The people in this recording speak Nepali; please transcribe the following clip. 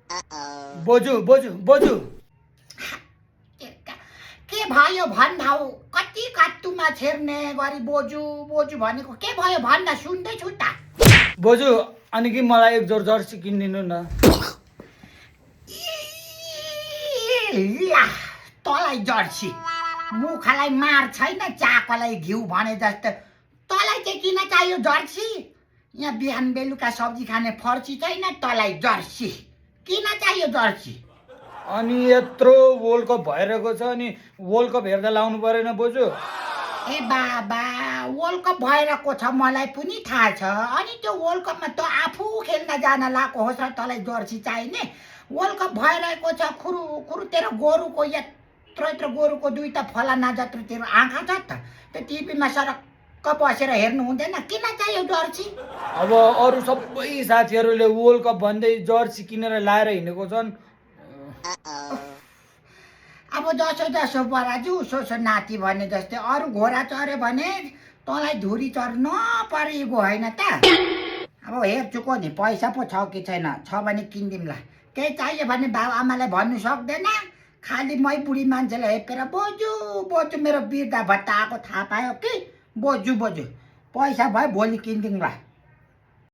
बोजू बोजू बोजू के भयो भन्दा हो कति काट्टुमा छेर्ने गरी बोजू बोजू भनेको के भयो भन्न सुन्दैछु त बोजू अनि कि मलाई एक जोर जर्सी किनिदिनु न ला तँलाई जर्सी मुखलाई मार छैन चाकलाई घिउ भने जस्तो तँलाई चाहिँ किन चाहियो जर्सी यहाँ बिहान बेलुका सब्जी खाने फर्सी छैन तँलाई जर्सी किन चाहियो जर्सी अनि यत्रो वर्ल्ड कप भइरहेको छ अनि वर्ल्ड कप हेर्दा लाउनु परेन बोजू ए बाबा वर्ल्ड कप भइरहेको छ मलाई पनि थाहा छ अनि त्यो वर्ल्ड कपमा त आफू खेल्न जान लाएको होस् र तँलाई जर्सी चाहिने वर्ल्ड कप भइरहेको छ खुरु खुरु तेरो गोरुको यत्रो गोरुको दुईटा फलाना जत्रो तेरो आँखा छ त त्यो टिभीमा सरक्क बसेर हेर्नु हुँदैन किन चाहियो जर्सी अब अरू सबै साथीहरूले वर्ल्ड कप भन्दै जर्सी किनेर लाएर हिँडेको छन् अब जसो जसो बराजु सोसो नाति भने जस्तै अरू घोडा चढ्यो भने तँलाई धुरी चढ्न परेको होइन त अब हेर्चुको नि पैसा पो छ कि छैन छ भने किनिदिउँला केही चाहियो भने बाबु आमालाई भन्नु सक्दैन खालि मै बुढी मान्छेलाई हेपेर बोजू बोजू मेरो बिर्दा भत्ता आएको थाहा पायो कि बोजू बोजू पैसा भयो भोलि किनिदिउँला